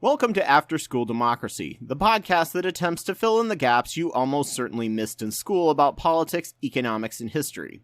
Welcome to After School Democracy, the podcast that attempts to fill in the gaps you almost certainly missed in school about politics, economics, and history.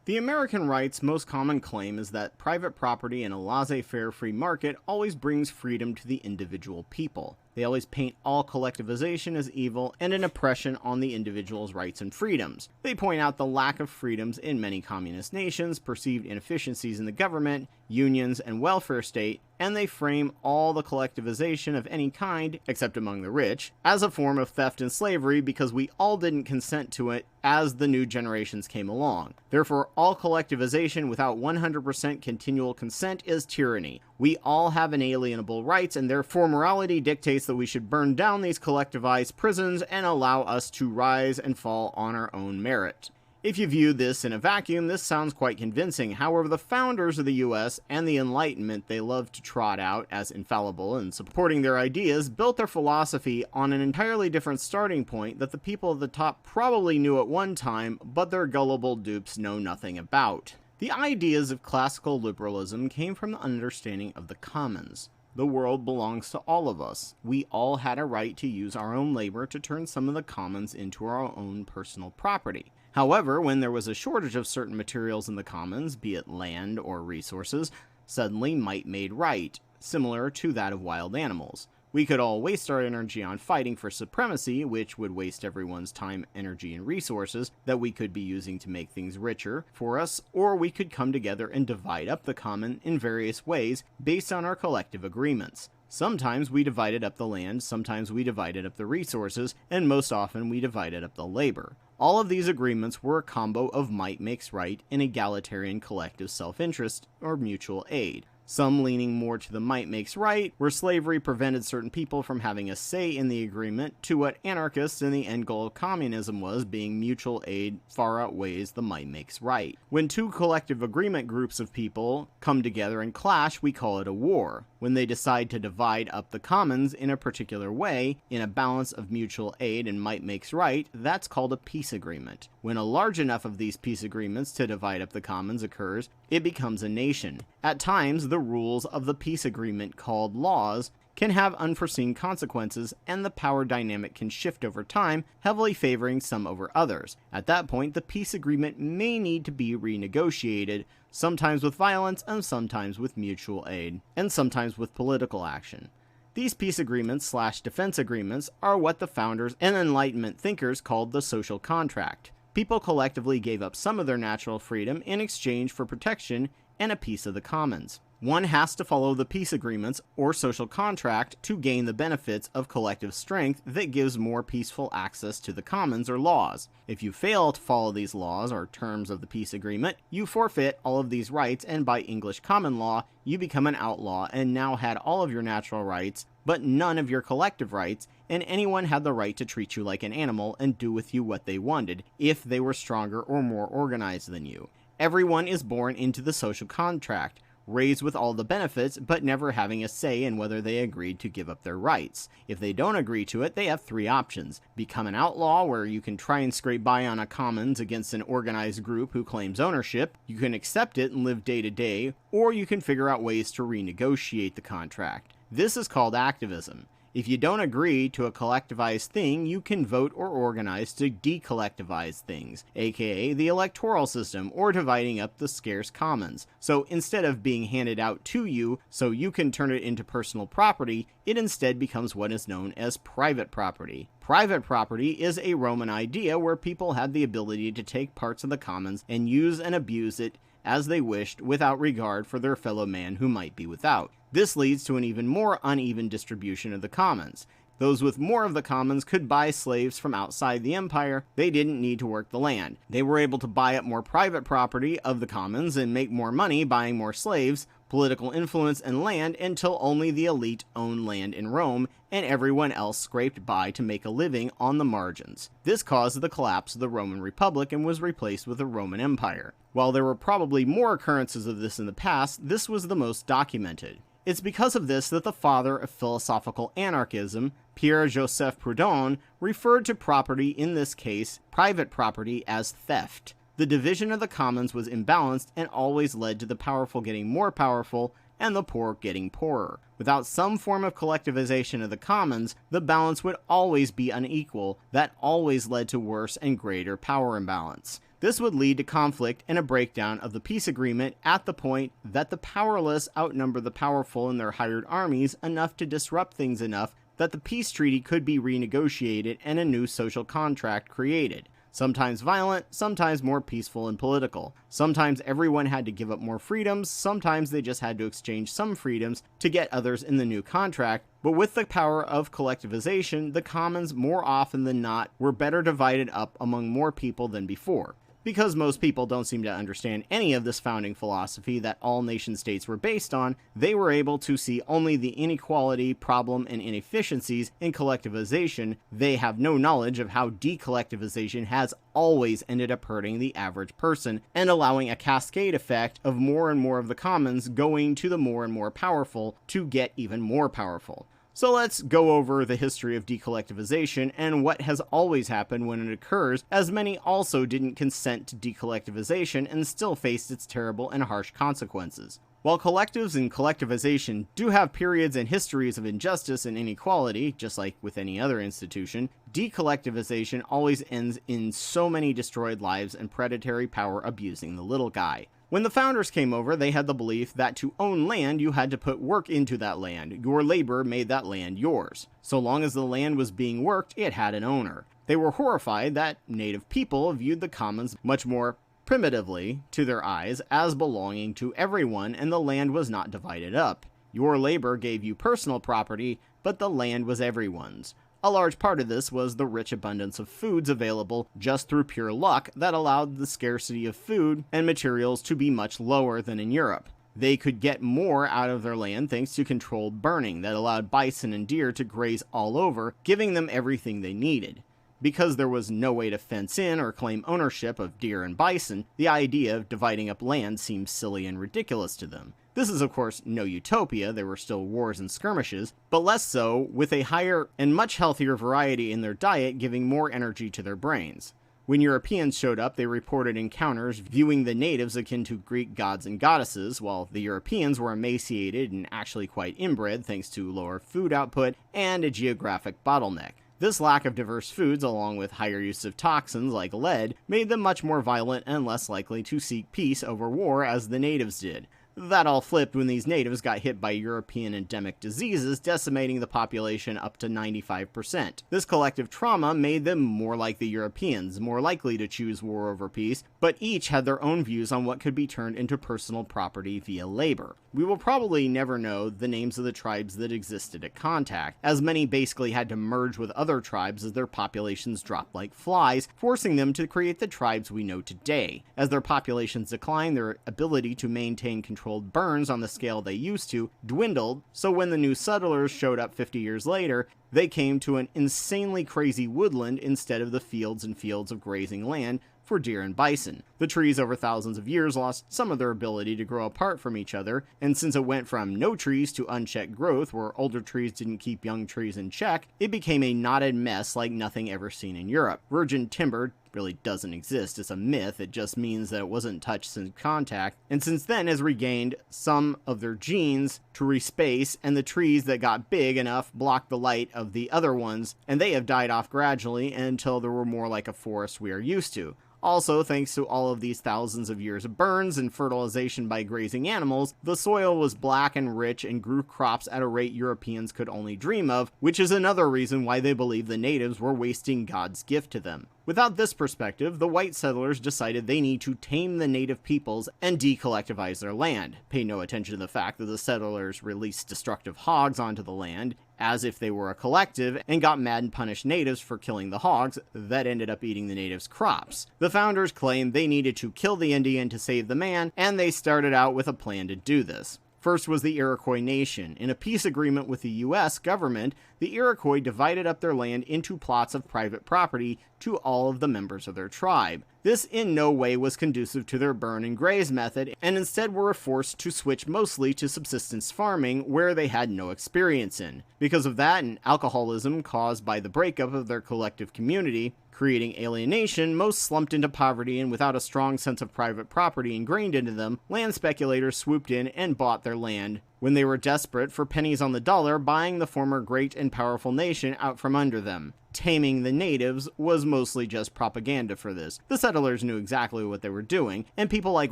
The American right's most common claim is that private property and a laissez-faire free market always brings freedom to the individual people. They always paint all collectivization as evil and an oppression on the individual's rights and freedoms. They point out the lack of freedoms in many communist nations, perceived inefficiencies in the government, unions, and welfare state, and they frame all the collectivization of any kind, except among the rich, as a form of theft and slavery because we all didn't consent to it as the new generations came along. Therefore, all collectivization without 100% continual consent is tyranny. We all have inalienable rights, and therefore morality dictates that we should burn down these collectivized prisons and allow us to rise and fall on our own merit. If you view this in a vacuum, this sounds quite convincing. However, the founders of the US and the Enlightenment they love to trot out as infallible and supporting their ideas built their philosophy on an entirely different starting point that the people at the top probably knew at one time, but their gullible dupes know nothing about. The ideas of classical liberalism came from the understanding of the commons. The world belongs to all of us. We all had a right to use our own labor to turn some of the commons into our own personal property. However, when there was a shortage of certain materials in the commons, be it land or resources, suddenly might made right, similar to that of wild animals. We could all waste our energy on fighting for supremacy, which would waste everyone's time, energy, and resources that we could be using to make things richer for us, or we could come together and divide up the common in various ways based on our collective agreements. Sometimes we divided up the land, sometimes we divided up the resources, and most often we divided up the labor. All of these agreements were a combo of might makes right and egalitarian collective self-interest or mutual aid. Some leaning more to the might makes right, where slavery prevented certain people from having a say in the agreement, to what anarchists and the end goal of communism was being mutual aid far outweighs the might makes right. When two collective agreement groups of people come together and clash, we call it a war. When they decide to divide up the commons in a particular way, in a balance of mutual aid and might makes right, that's called a peace agreement. When a large enough of these peace agreements to divide up the commons occurs, it becomes a nation. At times, the rules of the peace agreement, called laws, can have unforeseen consequences, and the power dynamic can shift over time, heavily favoring some over others. At that point, the peace agreement may need to be renegotiated, sometimes with violence and sometimes with mutual aid, and sometimes with political action. These peace agreements/defense agreements are what the founders and Enlightenment thinkers called the social contract. People collectively gave up some of their natural freedom in exchange for protection and a piece of the commons. One has to follow the peace agreements or social contract to gain the benefits of collective strength that gives more peaceful access to the commons or laws. If you fail to follow these laws or terms of the peace agreement, you forfeit all of these rights, and by English common law, you become an outlaw and now had all of your natural rights, but none of your collective rights, and anyone had the right to treat you like an animal and do with you what they wanted if they were stronger or more organized than you. Everyone is born into the social contract, raised with all the benefits, but never having a say in whether they agreed to give up their rights. If they don't agree to it, they have three options. Become an outlaw, where you can try and scrape by on a commons against an organized group who claims ownership. You can accept it and live day to day, or you can figure out ways to renegotiate the contract. This is called activism. If you don't agree to a collectivized thing, you can vote or organize to decollectivize things, aka the electoral system, or dividing up the scarce commons. So instead of being handed out to you so you can turn it into personal property, it instead becomes what is known as private property. Private property is a Roman idea where people had the ability to take parts of the commons and use and abuse it as they wished without regard for their fellow man who might be without. This leads to an even more uneven distribution of the commons. Those with more of the commons could buy slaves from outside the empire. They didn't need to work the land. They were able to buy up more private property of the commons and make more money buying more slaves, political influence, and land until only the elite owned land in Rome and everyone else scraped by to make a living on the margins. This caused the collapse of the Roman Republic and was replaced with the Roman Empire. While there were probably more occurrences of this in the past, this was the most documented. It's because of this that the father of philosophical anarchism, Pierre-Joseph Proudhon, referred to property, in this case, private property, as theft. The division of the commons was imbalanced and always led to the powerful getting more powerful and the poor getting poorer. Without some form of collectivization of the commons, the balance would always be unequal. That always led to worse and greater power imbalance. This would lead to conflict and a breakdown of the peace agreement at the point that the powerless outnumber the powerful in their hired armies enough to disrupt things enough that the peace treaty could be renegotiated and a new social contract created. Sometimes violent, sometimes more peaceful and political. Sometimes everyone had to give up more freedoms, sometimes they just had to exchange some freedoms to get others in the new contract. But with the power of collectivization, the commons more often than not were better divided up among more people than before. Because most people don't seem to understand any of this founding philosophy that all nation-states were based on, they were able to see only the inequality, problem, and inefficiencies in collectivization. They have no knowledge of how decollectivization has always ended up hurting the average person and allowing a cascade effect of more and more of the commons going to the more and more powerful to get even more powerful. So let's go over the history of decollectivization and what has always happened when it occurs, as many also didn't consent to decollectivization and still faced its terrible and harsh consequences. While collectives and collectivization do have periods and histories of injustice and inequality, just like with any other institution, decollectivization always ends in so many destroyed lives and predatory power abusing the little guy. When the founders came over, they had the belief that to own land, you had to put work into that land. Your labor made that land yours. So long as the land was being worked, it had an owner. They were horrified that native people viewed the commons much more primitively, to their eyes, as belonging to everyone, and the land was not divided up. Your labor gave you personal property, but the land was everyone's. A large part of this was the rich abundance of foods available just through pure luck that allowed the scarcity of food and materials to be much lower than in Europe. They could get more out of their land thanks to controlled burning that allowed bison and deer to graze all over, giving them everything they needed. Because there was no way to fence in or claim ownership of deer and bison, the idea of dividing up land seemed silly and ridiculous to them. This is, of course, no utopia. There were still wars and skirmishes, but less so, with a higher and much healthier variety in their diet, giving more energy to their brains. When Europeans showed up, they reported encounters viewing the natives akin to Greek gods and goddesses, while the Europeans were emaciated and actually quite inbred thanks to lower food output and a geographic bottleneck. This lack of diverse foods, along with higher use of toxins like lead, made them much more violent and less likely to seek peace over war as the natives did. That all flipped when these natives got hit by European endemic diseases, decimating the population up to 95%. This collective trauma made them more like the Europeans, more likely to choose war over peace, but each had their own views on what could be turned into personal property via labor. We will probably never know the names of the tribes that existed at contact, as many basically had to merge with other tribes as their populations dropped like flies, forcing them to create the tribes we know today. As their populations declined, their ability to maintain control burns on the scale they used to dwindled, so when the new settlers showed up 50 years later, they came to an insanely crazy woodland instead of the fields and fields of grazing land for deer and bison. The trees over thousands of years lost some of their ability to grow apart from each other, and since it went from no trees to unchecked growth where older trees didn't keep young trees in check, it became a knotted mess like nothing ever seen in Europe. Virgin timber really doesn't exist. It's a myth. It just means that it wasn't touched since contact, and since then has regained some of their genes to respace, and the trees that got big enough blocked the light of the other ones, and they have died off gradually until they were more like a forest we are used to. Also, thanks to all of these thousands of years of burns and fertilization by grazing animals, the soil was black and rich and grew crops at a rate Europeans could only dream of, which is another reason why they believe the natives were wasting God's gift to them. Without this perspective, the white settlers decided they need to tame the native peoples and decollectivize their land. Pay no attention to the fact that the settlers released destructive hogs onto the land, as if they were a collective, and got mad and punished natives for killing the hogs that ended up eating the natives' crops. The founders claimed they needed to kill the Indian to save the man, and they started out with a plan to do this. First was the Iroquois Nation. In a peace agreement with the U.S. government, the Iroquois divided up their land into plots of private property to all of the members of their tribe. This in no way was conducive to their burn and graze method, and instead were forced to switch mostly to subsistence farming, where they had no experience in. Because of that and alcoholism caused by the breakup of their collective community, creating alienation, most slumped into poverty, and without a strong sense of private property ingrained into them, land speculators swooped in and bought their land when they were desperate for pennies on the dollar, buying the former great and powerful nation out from under them. Taming the natives was mostly just propaganda for this. The settlers knew exactly what they were doing, and people like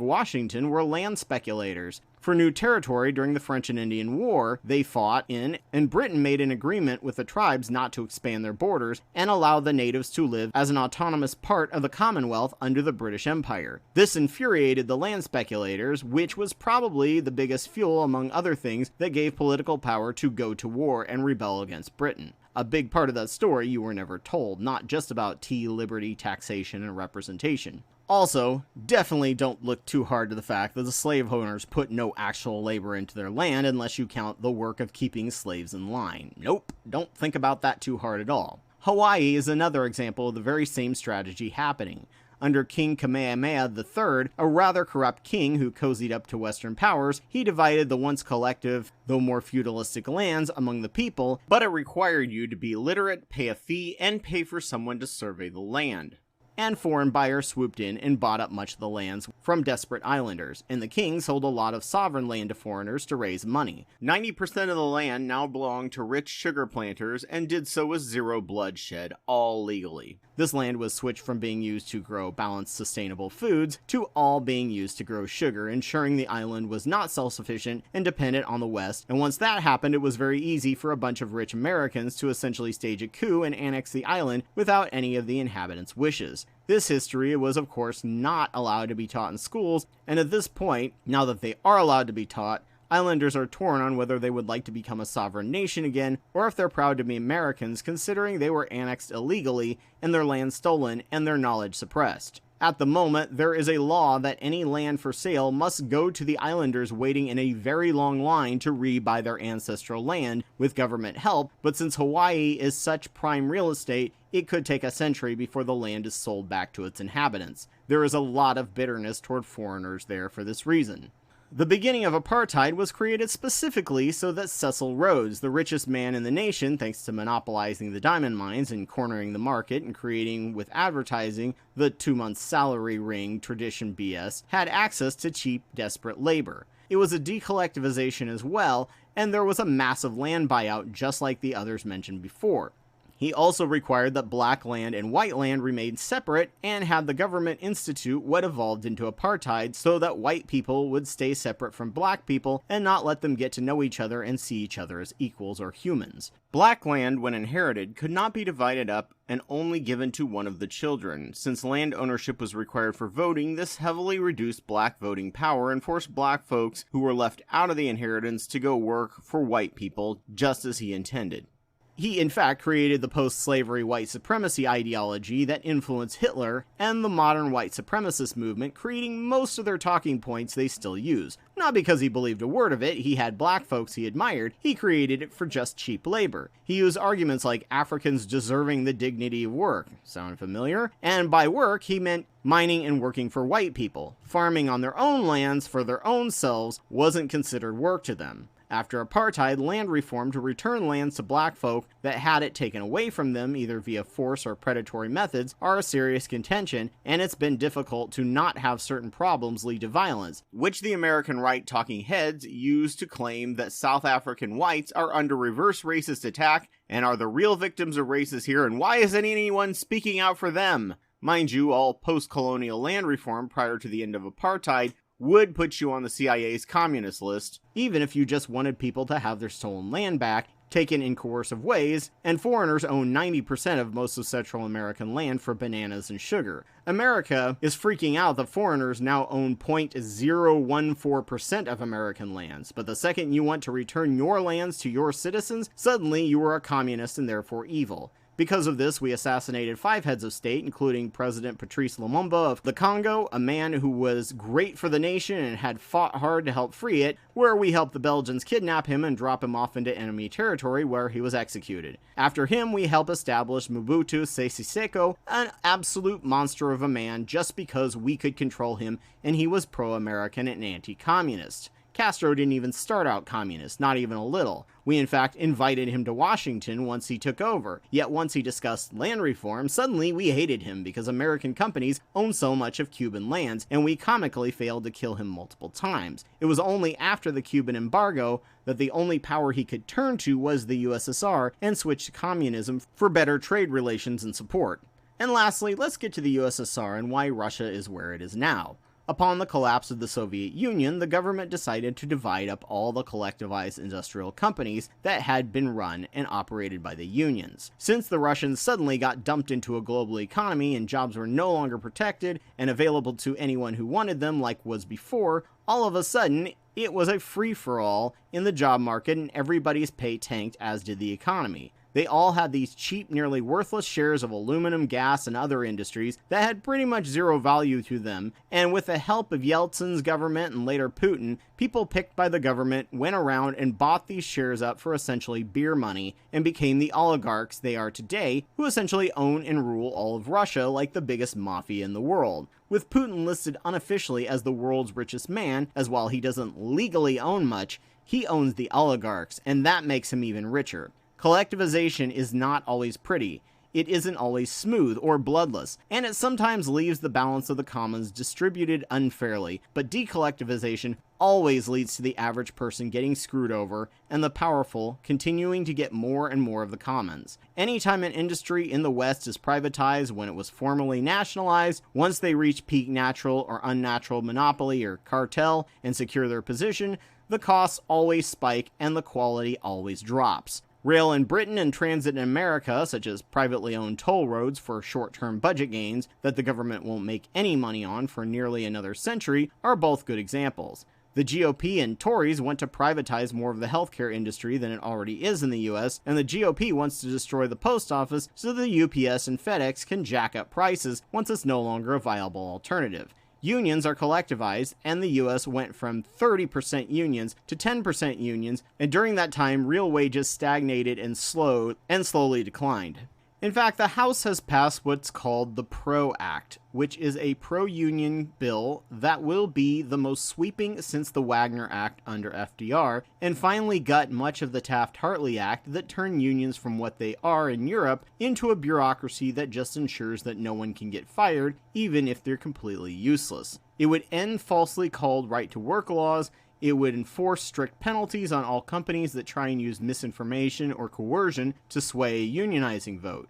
Washington were land speculators. For new territory during the French and Indian War, they fought in, and Britain made an agreement with the tribes not to expand their borders and allow the natives to live as an autonomous part of the Commonwealth under the British Empire. This infuriated the land speculators, which was probably the biggest fuel, among other things, that gave political power to go to war and rebel against Britain. A big part of that story you were never told, not just about tea, liberty, taxation, and representation. Also, definitely don't look too hard to the fact that the slave owners put no actual labor into their land unless you count the work of keeping slaves in line. Nope, don't think about that too hard at all. Hawaii is another example of the very same strategy happening. Under King Kamehameha III, a rather corrupt king who cozied up to Western powers, he divided the once collective, though more feudalistic lands among the people, but it required you to be literate, pay a fee, and pay for someone to survey the land. And foreign buyers swooped in and bought up much of the lands from desperate islanders, and the king sold a lot of sovereign land to foreigners to raise money. 90% of the land now belonged to rich sugar planters and did so with zero bloodshed, all legally. This land was switched from being used to grow balanced, sustainable foods to all being used to grow sugar, ensuring the island was not self-sufficient and dependent on the West, and once that happened, it was very easy for a bunch of rich Americans to essentially stage a coup and annex the island without any of the inhabitants' wishes. This history was, of course, not allowed to be taught in schools, and at this point, now that they are allowed to be taught, islanders are torn on whether they would like to become a sovereign nation again, or if they're proud to be Americans, considering they were annexed illegally and their land stolen and their knowledge suppressed. At the moment, there is a law that any land for sale must go to the islanders waiting in a very long line to rebuy their ancestral land with government help, but since Hawaii is such prime real estate, it could take a century before the land is sold back to its inhabitants. There is a lot of bitterness toward foreigners there for this reason. The beginning of apartheid was created specifically so that Cesil Rhodes, the richest man in the nation thanks to monopolizing the diamond mines and cornering the market and creating with advertising the 2-month salary ring tradition BS, had access to cheap, desperate labor. It was a decollectivization as well, and there was a massive land buyout just like the others mentioned before. He also required that black land and white land remain separate and had the government institute what evolved into apartheid so that white people would stay separate from black people and not let them get to know each other and see each other as equals or humans. Black land, when inherited, could not be divided up and only given to one of the children. Since land ownership was required for voting, this heavily reduced black voting power and forced black folks who were left out of the inheritance to go work for white people, just as he intended. He, in fact, created the post-slavery white supremacy ideology that influenced Hitler and the modern white supremacist movement, creating most of their talking points they still use. Not because he believed a word of it, he had black folks he admired, he created it for just cheap labor. He used arguments like Africans deserving the dignity of work. Sound familiar? And by work, he meant mining and working for white people. Farming on their own lands for their own selves wasn't considered work to them. After apartheid, land reform to return lands to black folk that had it taken away from them either via force or predatory methods are a serious contention, and it's been difficult to not have certain problems lead to violence, which the American right talking heads use to claim that South African whites are under reverse racist attack and are the real victims of races here, and why isn't anyone speaking out for them? Mind you, all post-colonial land reform prior to the end of apartheid would put you on the CIA's communist list, even if you just wanted people to have their stolen land back, taken in coercive ways, and foreigners own 90% of most of Central American land for bananas and sugar. America is freaking out that foreigners now own 0.014% of American lands, but the second you want to return your lands to your citizens, suddenly you are a communist and therefore evil. Because of this, we assassinated 5 heads of state, including President Patrice Lumumba of the Congo, a man who was great for the nation and had fought hard to help free it, where we helped the Belgians kidnap him and drop him off into enemy territory where he was executed. After him, we helped establish Mobutu Sese Seko, an absolute monster of a man, just because we could control him and he was pro-American and anti-communist. Castro didn't even start out communist, not even a little. We in fact invited him to Washington once he took over, yet once he discussed land reform, suddenly we hated him because American companies own so much of Cuban lands, and we comically failed to kill him multiple times. It was only after the Cuban embargo that the only power he could turn to was the USSR and switch to communism for better trade relations and support. And lastly, let's get to the USSR and why Russia is where it is now. Upon the collapse of the Soviet Union, the government decided to divide up all the collectivized industrial companies that had been run and operated by the unions. Since the Russians suddenly got dumped into a global economy and jobs were no longer protected and available to anyone who wanted them like was before, all of a sudden it was a free-for-all in the job market and everybody's pay tanked, as did the economy. They all had these cheap, nearly worthless shares of aluminum, gas, and other industries that had pretty much zero value to them, and with the help of Yeltsin's government and later Putin, people picked by the government went around and bought these shares up for essentially beer money and became the oligarchs they are today, who essentially own and rule all of Russia like the biggest mafia in the world. With Putin listed unofficially as the world's richest man, as while he doesn't legally own much, he owns the oligarchs, and that makes him even richer. Collectivization is not always pretty, it isn't always smooth or bloodless, and it sometimes leaves the balance of the commons distributed unfairly, but decollectivization always leads to the average person getting screwed over, and the powerful continuing to get more and more of the commons. Anytime an industry in the West is privatized when it was formerly nationalized, once they reach peak natural or unnatural monopoly or cartel and secure their position, the costs always spike and the quality always drops. Rail in Britain and transit in America, such as privately owned toll roads for short-term budget gains that the government won't make any money on for nearly another century, are both good examples. The GOP and Tories want to privatize more of the healthcare industry than it already is in the US, and the GOP wants to destroy the post office so the UPS and FedEx can jack up prices once it's no longer a viable alternative. Unions are collectivized, and the US went from 30% unions to 10% unions, and during that time, real wages stagnated and slowly declined. In fact, the House has passed what's called the PRO Act, which is a pro-union bill that will be the most sweeping since the Wagner Act under FDR, and finally gut much of the Taft-Hartley Act that turned unions from what they are in Europe into a bureaucracy that just ensures that no one can get fired, even if they're completely useless. It would end falsely called right-to-work laws. It would enforce strict penalties on all companies that try and use misinformation or coercion to sway a unionizing vote.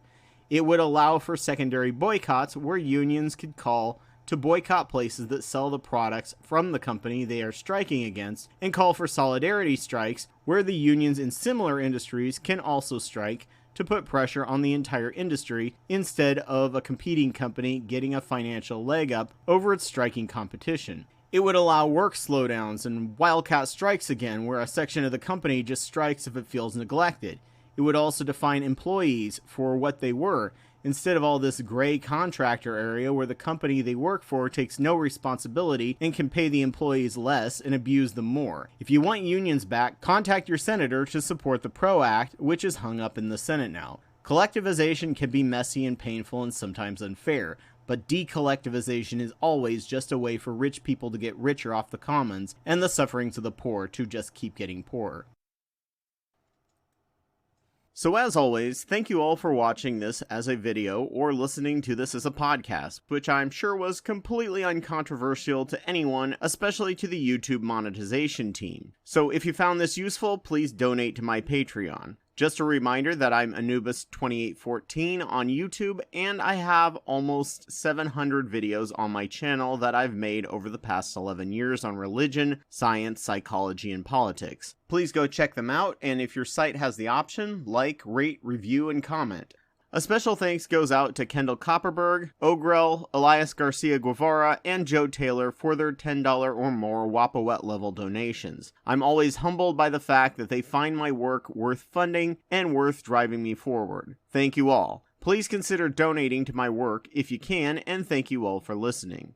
It would allow for secondary boycotts where unions could call to boycott places that sell the products from the company they are striking against, and call for solidarity strikes where the unions in similar industries can also strike to put pressure on the entire industry instead of a competing company getting a financial leg up over its striking competition. It would allow work slowdowns and wildcat strikes again, where a section of the company just strikes if it feels neglected. It would also define employees for what they were, instead of all this gray contractor area where the company they work for takes no responsibility and can pay the employees less and abuse them more. If you want unions back, contact your senator to support the PRO Act, which is hung up in the Senate now. Collectivization can be messy and painful and sometimes unfair, but decollectivization is always just a way for rich people to get richer off the commons, and the sufferings of the poor to just keep getting poorer. So as always, thank you all for watching this as a video or listening to this as a podcast, which I'm sure was completely uncontroversial to anyone, especially to the YouTube monetization team. So if you found this useful, please donate to my Patreon. Just a reminder that I'm Anubis2814 on YouTube, and I have almost 700 videos on my channel that I've made over the past 11 years on religion, science, psychology, and politics. Please go check them out, and if your site has the option, like, rate, review, and comment. A special thanks goes out to Kendall Copperberg, Ogrel, Elias Garcia Guevara, and Joe Taylor for their $10 or more Wapawet level donations. I'm always humbled by the fact that they find my work worth funding and worth driving me forward. Thank you all. Please consider donating to my work if you can, and thank you all for listening.